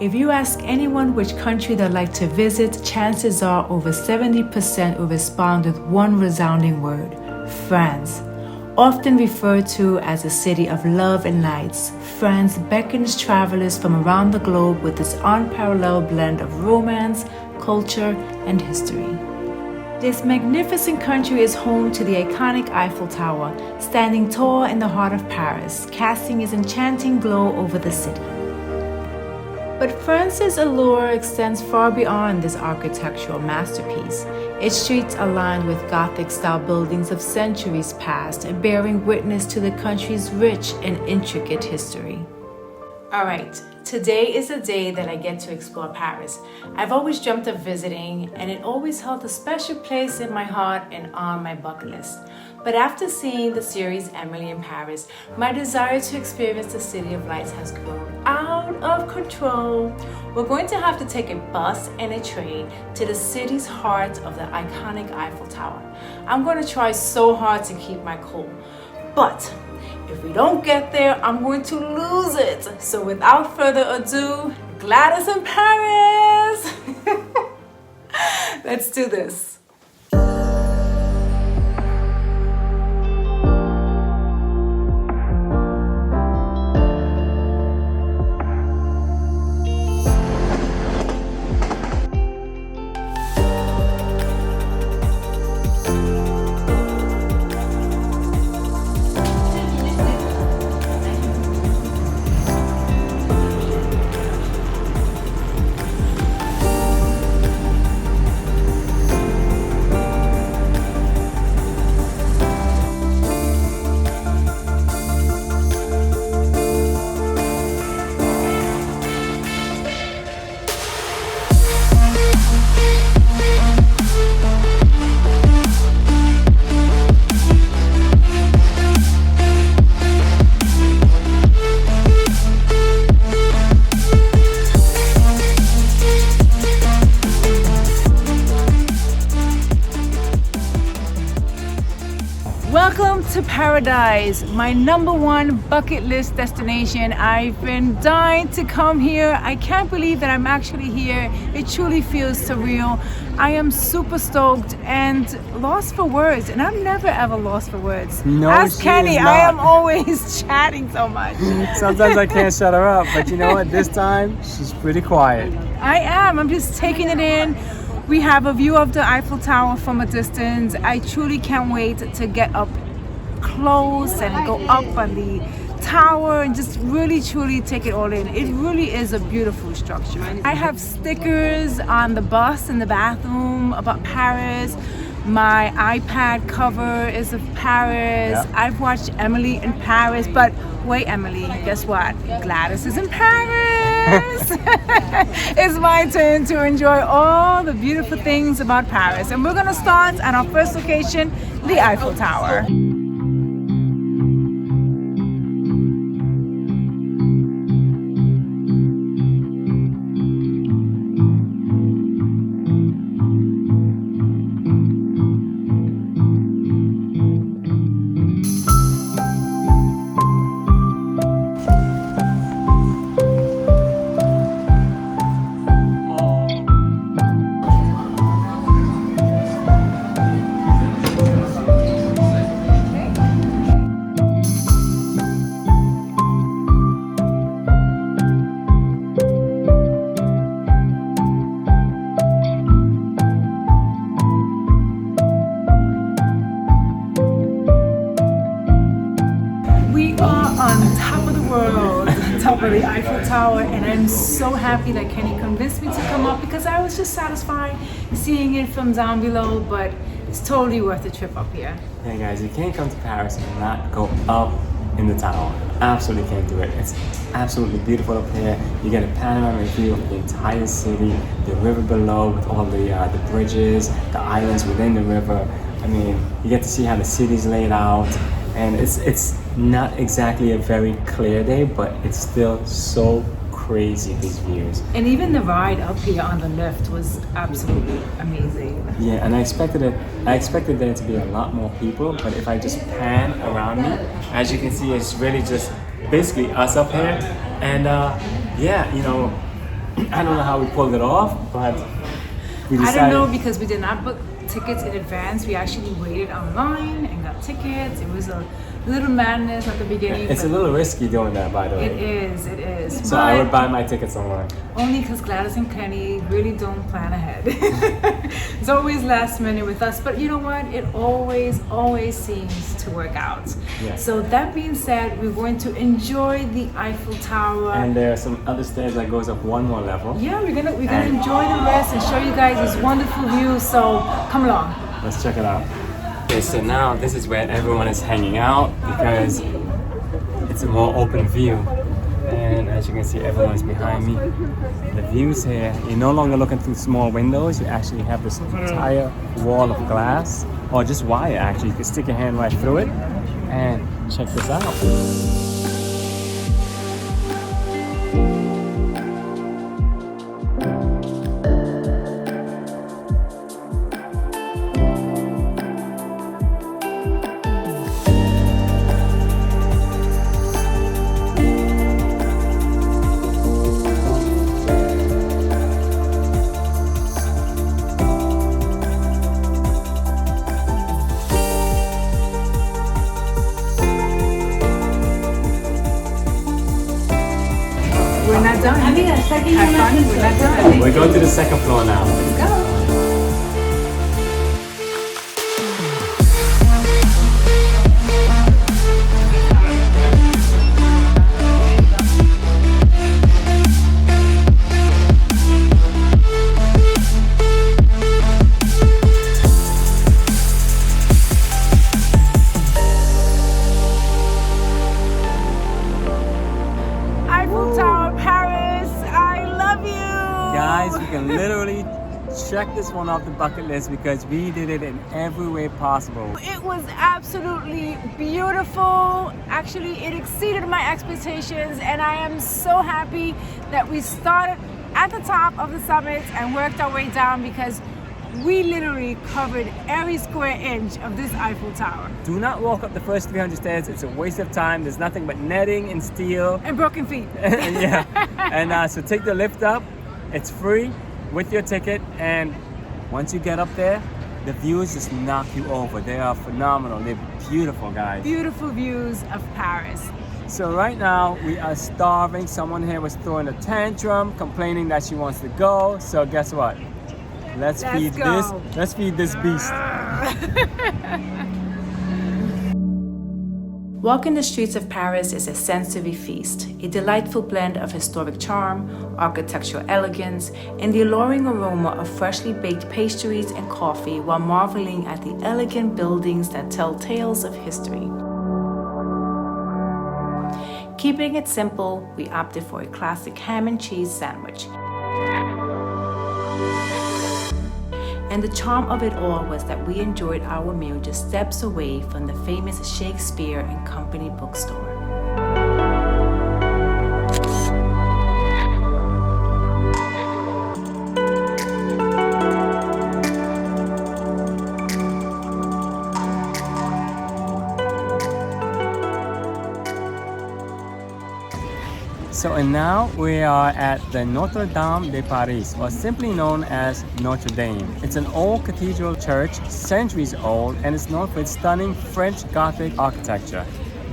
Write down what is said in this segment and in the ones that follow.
If you ask anyone which country they'd like to visit, chances are over 70% will respond with one resounding word: France. Often referred to as a city of love and lights, France beckons travelers from around the globe with its unparalleled blend of romance, culture, and history. This magnificent country is home to the iconic Eiffel Tower, standing tall in the heart of Paris, casting its enchanting glow over the city. But France's allure extends far beyond this architectural masterpiece. Its streets are lined with Gothic-style buildings of centuries past, bearing witness to the country's rich and intricate history. Alright, today is the day that I get to explore Paris. I've always dreamt of visiting, and it always held a special place in my heart and on my bucket list. But after seeing the series Emily in Paris, my desire to experience the City of Lights has grown out of control. We're going to have to take a bus and a train to the city's heart of the iconic Eiffel Tower. I'm going to try so hard to keep my cool. But if we don't get there, I'm going to lose it. So without further ado, Gladys in Paris! Let's do this. Welcome to Paradise, my number one bucket list destination. I've been dying to come here. I can't believe that I'm actually here. It truly feels surreal. I am super stoked and lost for words, and I'm never ever lost for words. No, Ask Kenny, not. I am always chatting so much. Sometimes I can't shut her up, but you know what? This time she's pretty quiet. I am. I'm just taking it in. We have a view of the Eiffel Tower from a distance. I truly can't wait to get up close and go up on the tower and just really truly take it all in. It really is a beautiful structure. I have stickers on the bus in the bathroom about Paris. My iPad cover is of Paris. Yep. I've watched Emily in Paris, but wait, Emily, guess what? Gladys is in Paris. It's my turn to enjoy all the beautiful things about Paris. And we're gonna start at our first location, the Eiffel Tower. Top of the Eiffel Tower, and I'm so happy that Kenny convinced me to come up because I was just satisfied seeing it from down below, but it's totally worth the trip up here. Hey guys, you can't come to Paris and not go up in the tower. Absolutely can't do it. It's absolutely beautiful up here. You get a panoramic view of the entire city, the river below with all the bridges, the islands within the river. I mean, you get to see how the city's laid out, and it's not exactly a very clear day, but it's still so crazy, these views. And even the ride up here on the lift was absolutely amazing. Yeah, and I expected there to be a lot more people, but if I just pan around me, as you can see, it's really just basically us up here. And yeah, you know, I don't know how we pulled it off, but we decided. I don't know, because we did not book tickets in advance. We actually waited online and got tickets. It was a little madness at the beginning. It's a little risky doing that, by the way. It is. So I would buy my tickets online. Only because Gladys and Kenny really don't plan ahead. It's always last minute with us, but you know what? It always seems to work out. Yeah. So that being said, we're going to enjoy the Eiffel Tower. And there are some other stairs that goes up one more level. Yeah, we're gonna enjoy the rest and show you guys this wonderful view. So come along. Let's check it out. Okay, so now this is where everyone is hanging out because it's a more open view. And as you can see, everyone's behind me. The views here, you're no longer looking through small windows. You actually have this entire wall of glass, or just wire actually. You can stick your hand right through it. And check this out. We're not done. Have fun. We're not done. We're going to the second floor now. Let's go. Eiffel Tower, Paris, I love you! Guys, you can literally check this one off the bucket list because we did it in every way possible. It was absolutely beautiful. Actually, it exceeded my expectations, and I am so happy that we started at the top of the summit and worked our way down, because we literally covered every square inch of this Eiffel Tower. Do not walk up the first 300 stairs. It's a waste of time. There's nothing but netting and steel. And broken feet. Yeah. And so take the lift up. It's free with your ticket. And once you get up there, the views just knock you over. They are phenomenal. They're beautiful, guys. Beautiful views of Paris. So right now we are starving. Someone here was throwing a tantrum, complaining that she wants to go. So guess what? Let's feed this beast. Walking the streets of Paris is a sensory feast, a delightful blend of historic charm, architectural elegance, and the alluring aroma of freshly baked pastries and coffee, while marveling at the elegant buildings that tell tales of history. Keeping it simple, we opted for a classic ham and cheese sandwich. And the charm of it all was that we enjoyed our meal just steps away from the famous Shakespeare and Company bookstore. So and now we are at the Notre Dame de Paris, or simply known as Notre Dame. It's an old cathedral church, centuries old, and it's known for its stunning French Gothic architecture.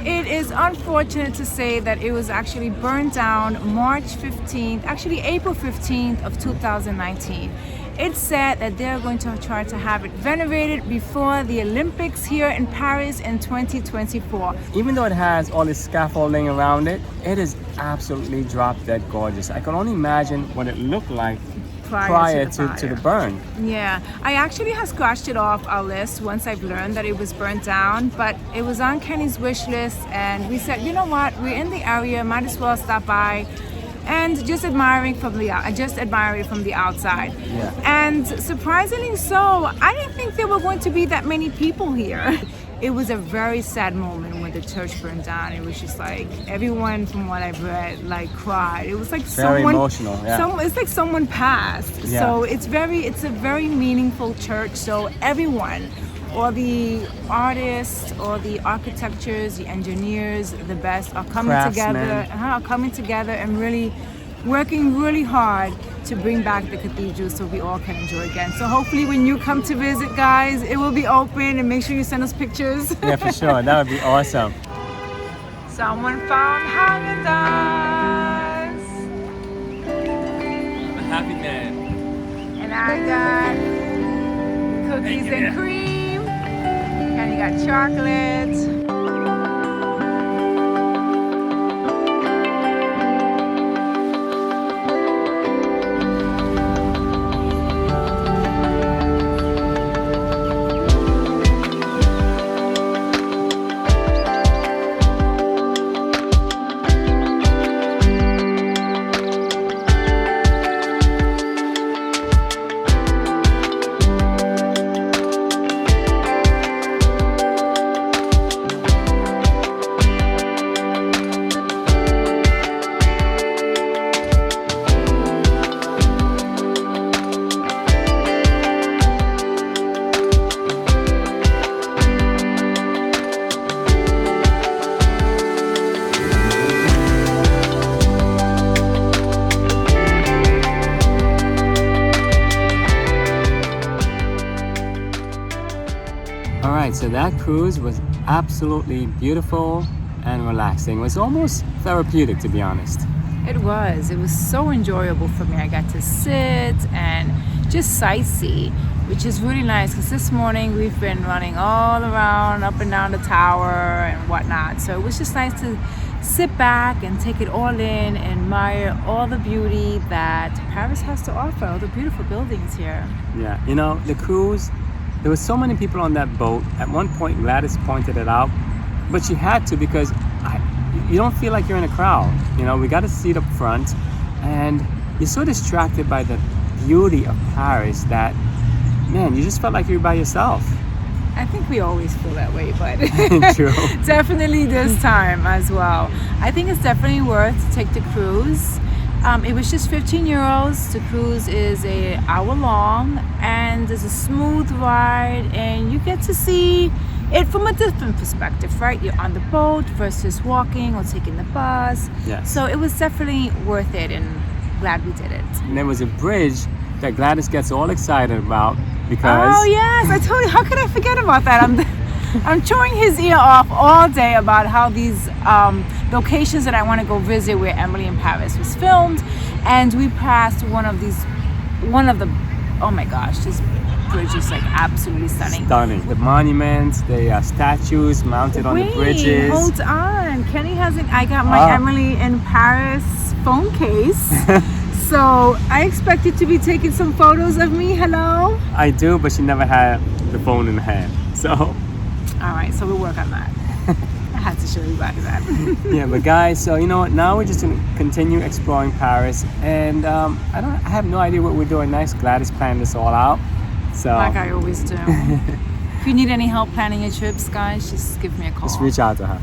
It is unfortunate to say that it was actually burned down April 15th of 2019. It's said that they're going to try to have it renovated before the Olympics here in Paris in 2024. Even though it has all this scaffolding around it, it is absolutely drop dead gorgeous. I can only imagine what it looked like prior to the burn. Yeah, I actually have scratched it off our list once I've learned that it was burnt down, but it was on Kenny's wish list, and we said, you know what, we're in the area, might as well stop by and just admire it from the outside. Yeah. And surprisingly so, I didn't think there were going to be that many people here. It was a very sad moment when the church burned down. It was just like everyone, from what I've read, like cried. It was like very emotional. Yeah. It's like someone passed. Yeah. So it's a very meaningful church. So everyone, all the artists, all the architectures, the engineers, the best are coming together and really working really hard to bring back the cathedral so we all can enjoy again. So hopefully when you come to visit, guys, it will be open, and make sure you send us pictures. Yeah, for sure. That would be awesome. Someone found Haagen-Dazs. I'm a happy man. And I got cookies and cream. And you got chocolate. So that cruise was absolutely beautiful and relaxing. It was almost therapeutic, to be honest. It was so enjoyable for me. I got to sit and just sightsee, which is really nice because this morning we've been running all around, up and down the tower and whatnot. So it was just nice to sit back and take it all in and admire all the beauty that Paris has to offer, all the beautiful buildings here. Yeah, you know, the cruise, there were so many people on that boat. At one point, Gladys pointed it out, but she had to because you don't feel like you're in a crowd. You know, we got a seat up front, and you're so distracted by the beauty of Paris that, man, you just felt like you were by yourself. I think we always feel that way, but True. Definitely this time as well. I think it's definitely worth to take the cruise. It was just 15 euros. The cruise is an hour long and it's a smooth ride, and you get to see it from a different perspective, right? You're on the boat versus walking or taking the bus. Yes. So it was definitely worth it, and glad we did it. And there was a bridge that Gladys gets all excited about because... Oh yes, I told you, how could I forget about that? I'm chewing his ear off all day about how these locations that I want to go visit, where Emily in Paris was filmed, and we passed one of the, oh my gosh, this bridge is like absolutely stunning. Stunning. The monuments, the statues mounted on the bridges. Hold on. Kenny hasn't, I got my Emily in Paris phone case. So I expected to be taking some photos of me. Hello? I do, but she never had the phone in hand. So... All right, so we'll work on that. I had to show you guys that. Yeah, but guys, so you know what? Now we're just gonna continue exploring Paris, and I have no idea what we're doing next. Gladys planned this all out, so like I always do. If you need any help planning your trips, guys, just give me a call. just reach out to her.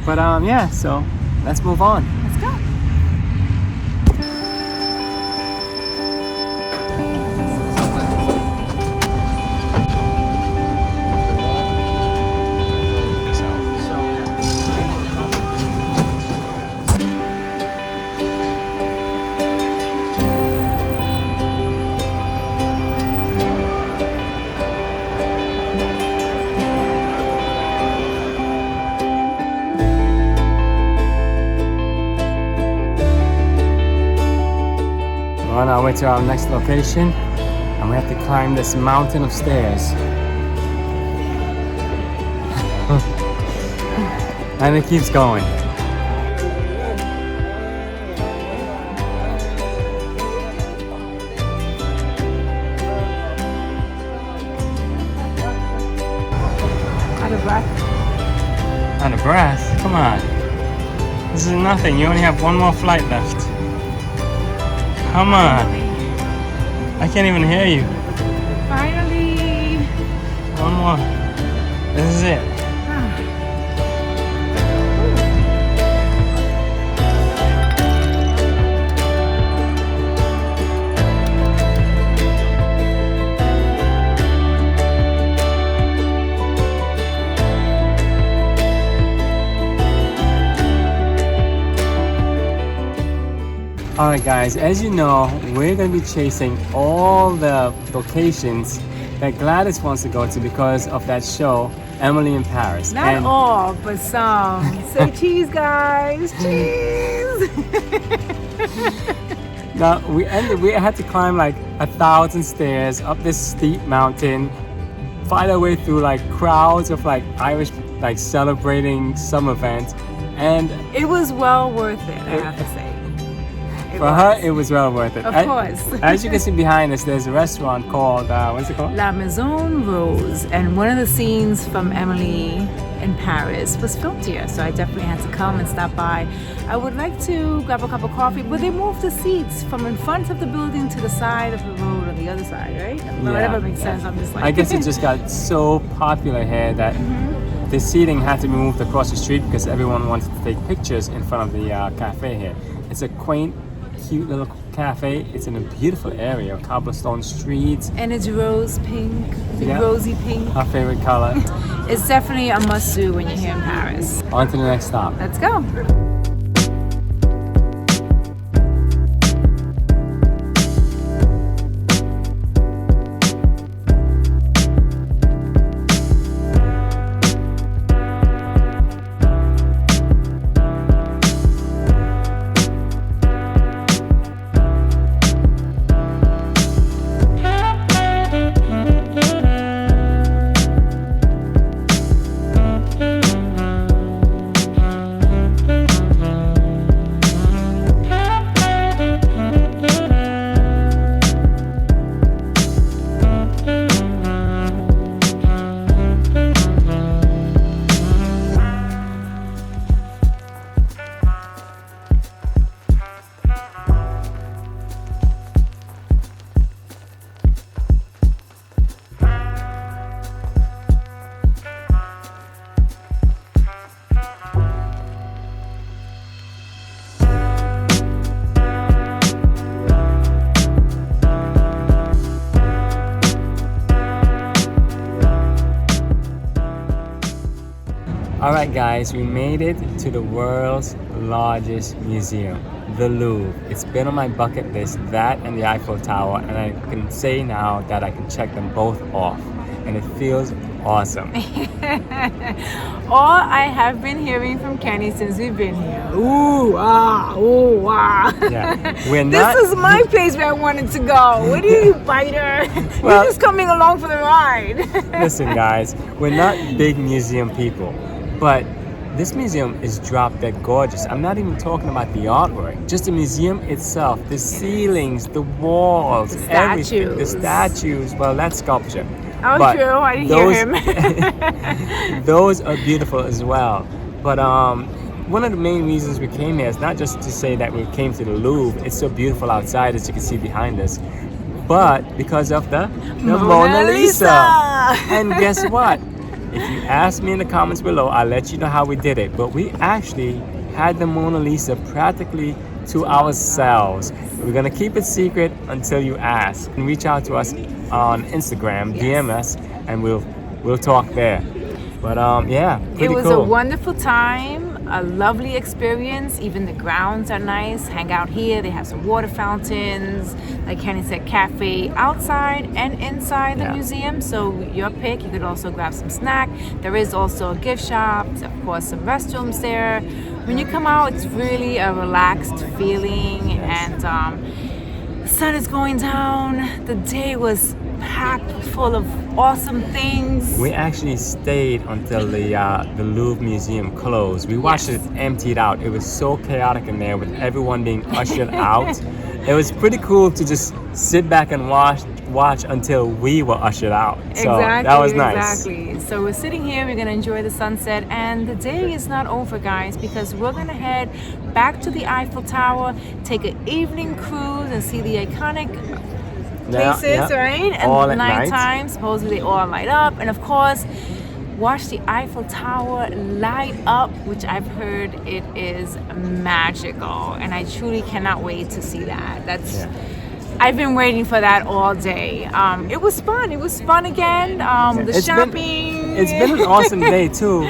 But yeah, so let's move on. Let's go. We're on our way to our next location, and we have to climb this mountain of stairs. And it keeps going. Out of breath. Out of breath? Come on. This is nothing. You only have one more flight left. Come on. I can't even hear you. Finally. One more. This is it. Alright guys, as you know, we're going to be chasing all the locations that Gladys wants to go to because of that show, Emily in Paris. Not all, but some. Say cheese, guys, cheese! Now, we had to climb like 1,000 stairs up this steep mountain, fight our way through like crowds of like Irish like celebrating some event, and it was well worth it, I have to say. For her, it was well worth it. Of course. As you can see behind us, there's a restaurant called, what's it called? La Maison Rose. And one of the scenes from Emily in Paris was filmed here. So I definitely had to come and stop by. I would like to grab a cup of coffee, but they moved the seats from in front of the building to the side of the road on the other side, right? Whatever makes sense. I'm just like... I guess it just got so popular here that the seating had to be moved across the street because everyone wanted to take pictures in front of the cafe here. It's a quaint, cute little cafe. It's in a beautiful area, cobblestone streets. And it's rose pink, rosy pink. Our favorite color. It's definitely a must-do when you're here in Paris. On to the next stop. Let's go. Alright guys, we made it to the world's largest museum, the Louvre. It's been on my bucket list, that and the Eiffel Tower, and I can say now that I can check them both off, and it feels awesome. All I have been hearing from Kenny since we've been here. Ooh, ah, ooh, ah. Yeah, we're not... This is my place where I wanted to go. What are you, biter? Well, you're just coming along for the ride. Listen guys, we're not big museum people, but this museum is drop dead gorgeous. I'm not even talking about the artwork, just the museum itself, the ceilings, the walls, the everything, the statues. Well, that's sculpture. Oh, but true. I didn't hear him. Those are beautiful as well. But one of the main reasons we came here is not just to say that we came to the Louvre. It's so beautiful outside, as you can see behind us, but because of the Mona Lisa. And guess what? If you ask me in the comments below, I'll let you know how we did it. But we actually had the Mona Lisa practically to ourselves. We're gonna keep it secret until you ask. And reach out to us on Instagram, DM us, and we'll talk there. But yeah, pretty It was cool. a wonderful time, a lovely experience. Even the grounds are nice. Hang out here. They have some water fountains, like Kenny said, cafe outside and inside the museum. So your pick. You could also grab some snack. There is also a gift shop, of course, some restrooms there. When you come out, it's really a relaxed feeling, and the sun is going down. The day was packed full of awesome things. We actually stayed until the Louvre Museum closed. We watched it emptied out. It was so chaotic in there with everyone being ushered out. It was pretty cool to just sit back and watch until we were ushered out. So that was nice. Exactly. So we're sitting here, we're gonna enjoy the sunset, and the day is not over, guys, because we're gonna head back to the Eiffel Tower, take an evening cruise and see the iconic places, right? And all at nighttime, supposedly they all light up, and of course watch the Eiffel Tower light up, which I've heard it is magical, and I truly cannot wait to see that. I've been waiting for that all day. It was fun. It was fun again. The shopping. It's been an awesome day too.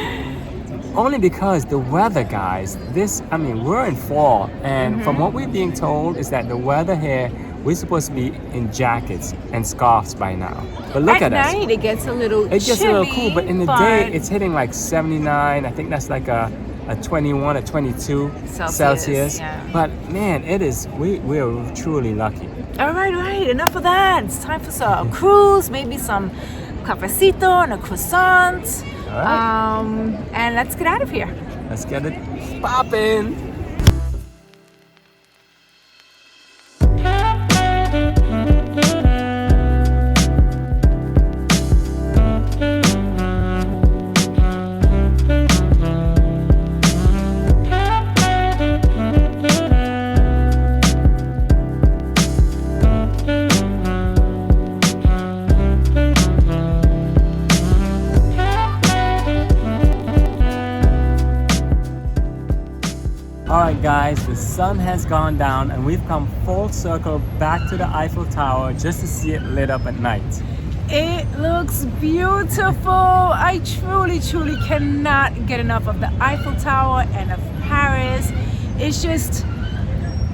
Only because the weather, guys, we're in fall, and from what we're being told is that the weather here, we're supposed to be in jackets and scarves by now. But look at us. At night, it gets a little It gets chilly, a little cool, but in the day, it's hitting like 79. I think that's like a 21 or 22 Celsius. Yeah. But man, we're truly lucky. All right, enough of that. It's time for some cruise, maybe some cafecito and a croissant. All right. And let's get out of here. Let's get it poppin'. Alright guys, the sun has gone down and we've come full circle back to the Eiffel Tower just to see it lit up at night. It looks beautiful. I truly cannot get enough of the Eiffel Tower and of Paris.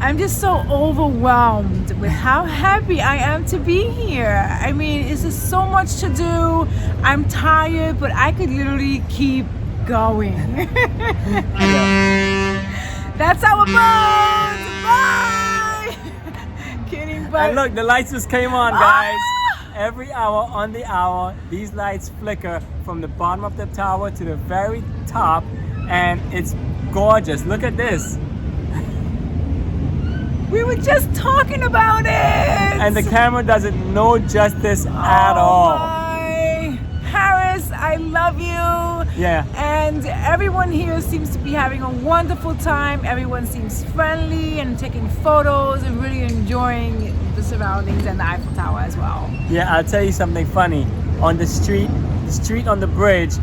I'm just so overwhelmed with how happy I am to be here. I mean, it's just so much to do. I'm tired, but I could literally keep going. That's our boat! Bye! Kidding, but... And look, the lights just came on, guys. Every hour on the hour, these lights flicker from the bottom of the tower to the very top, and it's gorgeous. Look at this. We were just talking about it! And the camera does it no justice at all. My Paris, I love you. Yeah. And everyone here seems to be having a wonderful time. Everyone seems friendly and taking photos and really enjoying the surroundings and the Eiffel Tower as well. Yeah, I'll tell you something funny. On the street on the bridge,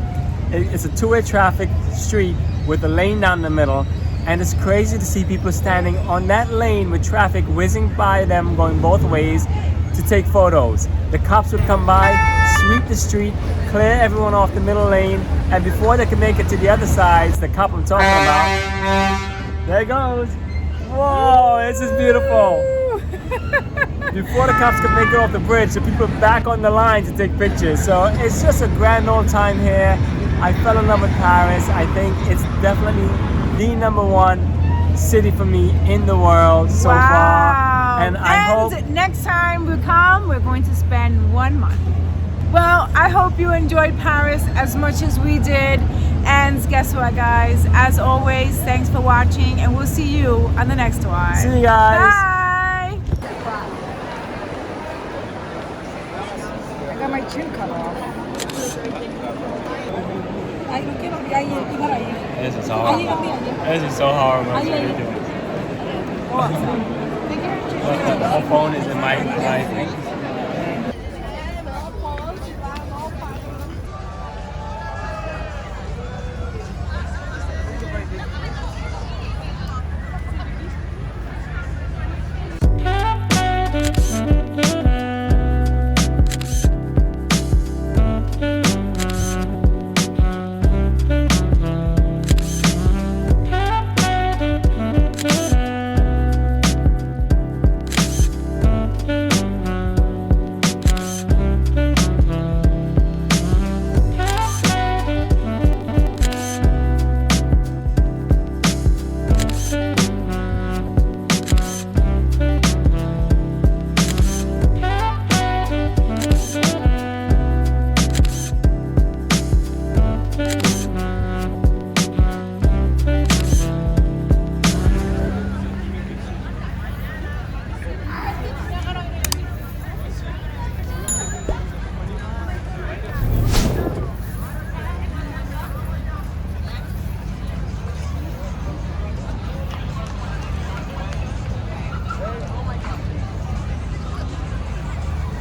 it's a two-way traffic street with a lane down the middle. And it's crazy to see people standing on that lane with traffic whizzing by them going both ways to take photos. The cops would come by, sweep the street, clear everyone off the middle lane, and before they can make it to the other sides, the cop I'm talking about, there it goes. Whoa, this is beautiful. Before the cops can make it off the bridge, the people are back on the line to take pictures. So it's just a grand old time here. I fell in love with Paris. I think it's definitely the #1 city for me in the world so far. And I hope next time we come, we're going to spend 1 month. Well, I hope you enjoyed Paris as much as we did. And guess what, guys? As always, thanks for watching, and we'll see you on the next one. See you guys. Bye. I got my chin cut off. This is hard. This is so hard. My phone is in my thing.